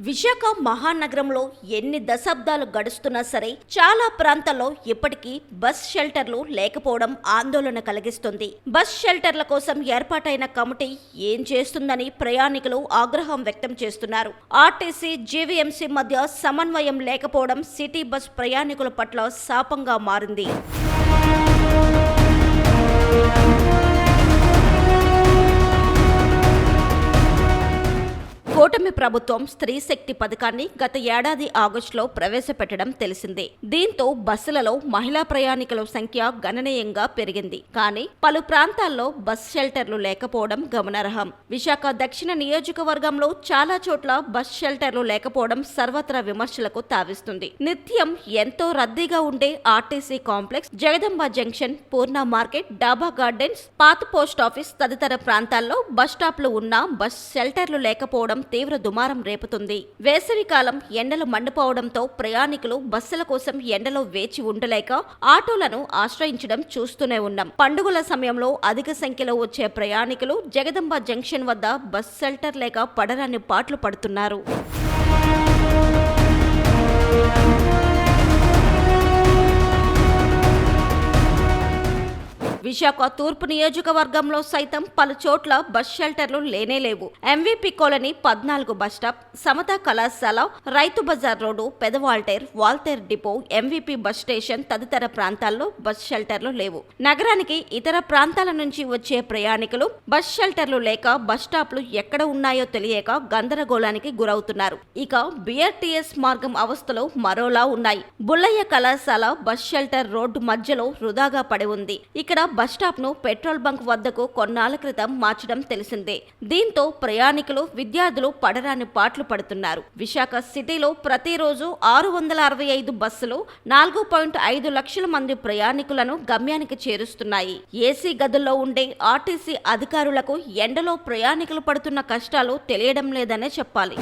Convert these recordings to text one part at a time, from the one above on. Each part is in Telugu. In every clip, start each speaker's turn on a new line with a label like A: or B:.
A: విశాఖ మహానగరంలో ఎన్ని దశాబ్దాలు గడుస్తున్నా సరే చాలా ప్రాంతాల్లో ఇప్పటికీ బస్ షెల్టర్లు లేకపోవడం ఆందోళన కలిగిస్తుంది. బస్ షెల్టర్ల కోసం ఏర్పాటైన కమిటీ ఏం చేస్తుందని ప్రయాణికులు ఆగ్రహం వ్యక్తం చేస్తున్నారు. ఆర్టీసీ, జీవీఎంసీ మధ్య సమన్వయం లేకపోవడం సిటీ బస్ ప్రయాణికుల పట్ల శాపంగా మారింది. కూటమి ప్రభుత్వం స్త్రీ శక్తి పథకాన్ని గత ఏడాది ఆగస్టులో ప్రవేశపెట్టడం తెలిసిందే. దీంతో బస్సులలో మహిళా ప్రయాణికుల సంఖ్య గణనీయంగా పెరిగింది. కానీ పలు ప్రాంతాల్లో బస్ షెల్టర్లు లేకపోవడం గమనార్హం. విశాఖ దక్షిణ నియోజకవర్గంలో చాలా చోట్ల బస్ షెల్టర్లు లేకపోవడం సర్వత్రా విమర్శలకు తావిస్తుంది. నిత్యం ఎంతో రద్దీగా ఉండే ఆర్టీసీ కాంప్లెక్స్, జగదంబ జంక్షన్, పూర్ణ మార్కెట్, డాబా గార్డెన్స్, పాత పోస్ట్ ఆఫీస్ తదితర ప్రాంతాల్లో బస్ స్టాప్లు ఉన్నా బస్ షెల్టర్లు లేకపోవడం తీవ్ర దుమారం రేపుతుంది. వేసవికాలం ఎండలు మండిపోవడంతో ప్రయాణికులు బస్సుల కోసం ఎండలో వేచి ఉండలేక ఆటోలను ఆశ్రయించడం చూస్తూనే ఉన్నాం. పండుగల సమయంలో అధిక సంఖ్యలో వచ్చే ప్రయాణికులు జగదంబ జంక్షన్ వద్ద బస్ షెల్టర్ లేక పడరాని పాట్లు పడుతున్నారు. విశాఖ తూర్పు నియోజకవర్గంలో సైతం పలు చోట్ల బస్ షెల్టర్లు లేనేలేవు. ఎంవీపీ కాలనీ 14 బస్టాప్, సమతా కళాశాల, Rythu Bazar road, Pedawaltair, Waltair depot, MVP bus station తదితర ప్రాంతాల్లో బస్ షెల్టర్లు లేవు. నగరానికి ఇతర ప్రాంతాల నుంచి వచ్చే ప్రయాణికులు బస్ షెల్టర్లు లేక బస్ స్టాప్లు ఎక్కడ ఉన్నాయో తెలియక గందరగోళానికి గురవుతున్నారు. ఇక బీఆర్టీఎస్ మార్గం అవస్థలు మరోలా ఉన్నాయి. బుల్లయ్య కళాశాల బస్ షెల్టర్ రోడ్డు మధ్యలో వృధాగా పడి ఉంది. ఇక్కడ బస్టాప్ ను పెట్రోల్ బంక్ వద్దకు కొన్నాళ్ల క్రితం మార్చడం తెలిసిందే. దీంతో ప్రయాణికులు, విద్యార్థులు పడరాని పాట్లు పడుతున్నారు. విశాఖ సిటీలో ప్రతిరోజు 665 బస్సులు 4.5 లక్షల మంది ప్రయాణికులను గమ్యానికి చేరుస్తున్నాయి. ఏసీ గదుల్లో ఉండే ఆర్టీసీ అధికారులకు ఎండలో ప్రయాణికులు పడుతున్న కష్టాలు తెలియడం లేదనే చెప్పాలి.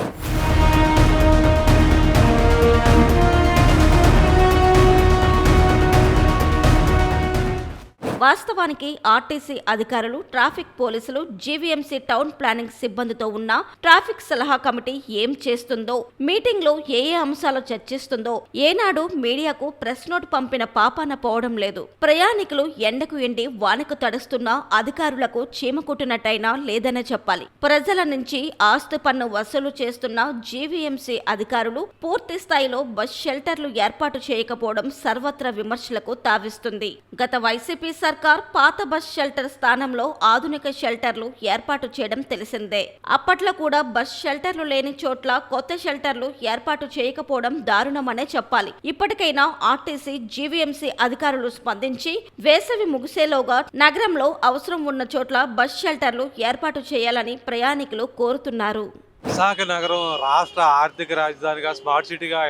A: వాస్తవానికి ఆర్టీసీ అధికారులు, ట్రాఫిక్ పోలీసులు, జీవీఎంసీ టౌన్ ప్లానింగ్ సిబ్బందితో ఉన్న ట్రాఫిక్ సలహా కమిటీ ఏం చేస్తుందో, మీటింగ్ లో ఏ అంశాలు చర్చిస్తుందో ఏనాడు మీడియాకు ప్రెస్ నోట్ పంపిన పాపాన పోవడం లేదు. ప్రయాణికులు ఎండకు ఎండి వానకు తడుస్తున్న అధికారులకు చీమ కుట్టినట్టయినా లేదనే చెప్పాలి. ప్రజల నుంచి ఆస్తి పన్ను వసూలు చేస్తున్న జీవీఎంసీ అధికారులు పూర్తి స్థాయిలో బస్ షెల్టర్లు ఏర్పాటు చేయకపోవడం సర్వత్రా విమర్శలకు తావిస్తుంది. గత వైసీపీ సర్కార్ పాత బస్ షెల్టర్ స్థానంలో ఆధునిక షెల్టర్లు ఏర్పాటు చేయడం తెలిసిందే. అప్పట్లో కూడా బస్ షెల్టర్లు లేని చోట్ల కొత్త షెల్టర్లు ఏర్పాటు చేయకపోవడం దారుణమనే చెప్పాలి. ఇప్పటికైనా ఆర్టీసీ, జీవీఎంసీ అధికారులు స్పందించి వేసవి ముగిసేలోగా నగరంలో అవసరం ఉన్న చోట్ల బస్ షెల్టర్లు ఏర్పాటు చేయాలని ప్రయాణికులు కోరుతున్నారు.
B: విశాఖ నగరం రాష్ట్ర ఆర్థిక రాజధానిగా, స్మార్ట్ సిటీగా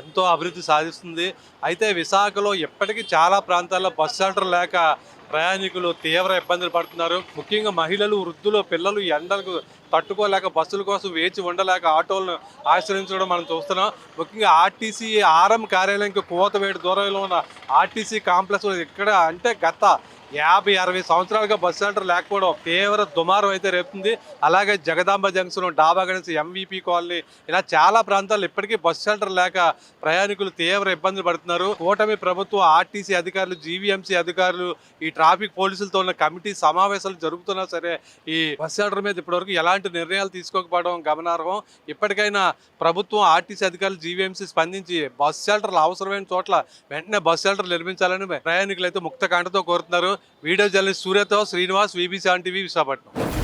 B: ఎంతో అభివృద్ధి సాధిస్తుంది. అయితే విశాఖలో ఇప్పటికీ చాలా ప్రాంతాల్లో బస్ షెల్టర్ లేక ప్రయాణికులు తీవ్ర ఇబ్బందులు పడుతున్నారు. ముఖ్యంగా మహిళలు, వృద్ధులు, పిల్లలు ఎండలకు తట్టుకోలేక బస్సుల కోసం వేచి ఉండలేక ఆటోలను ఆశ్రయించడం మనం చూస్తున్నాం. ముఖ్యంగా ఆర్టీసీ ఆర్ఎం కార్యాలయానికి కోతవేడు దూరంలో ఉన్న ఆర్టీసీ కాంప్లెక్స్ ఇక్కడ అంటే గత 50-60 సంవత్సరాలుగా బస్ షెల్టర్ లేకపోవడం తీవ్ర దుమారం అయితే రేపుతుంది. అలాగే జగదాంబ జంక్షన్, డాబా గార్డెన్స్, ఎంవీపీ కాలనీ ఇలా చాలా ప్రాంతాల్లో ఇప్పటికీ బస్ షెల్టర్ లేక ప్రయాణికులు తీవ్ర ఇబ్బందులు పడుతున్నారు. కూటమి ప్రభుత్వం, ఆర్టీసీ అధికారులు, జీవీఎంసీ అధికారులు, ఈ ట్రాఫిక్ పోలీసులతో ఉన్న కమిటీ సమావేశాలు జరుగుతున్నా సరే ఈ బస్ షెల్టర్ మీద ఇప్పటివరకు ఎలాంటి నిర్ణయాలు తీసుకోకపోవడం గమనార్హం. ఇప్పటికైనా ప్రభుత్వం, ఆర్టీసీ అధికారులు, జీవీఎంసీ స్పందించి బస్ షెల్టర్లు అవసరమైన చోట్ల వెంటనే బస్ షెల్టర్ నిర్మించాలని ప్రయాణికులు అయితే ముక్త కంఠతో కోరుతున్నారు. వీడియో జర్నలిస్ట్ సూర్యతో శ్రీనివాస్, VB7 టీవీ, విశాఖపట్నం.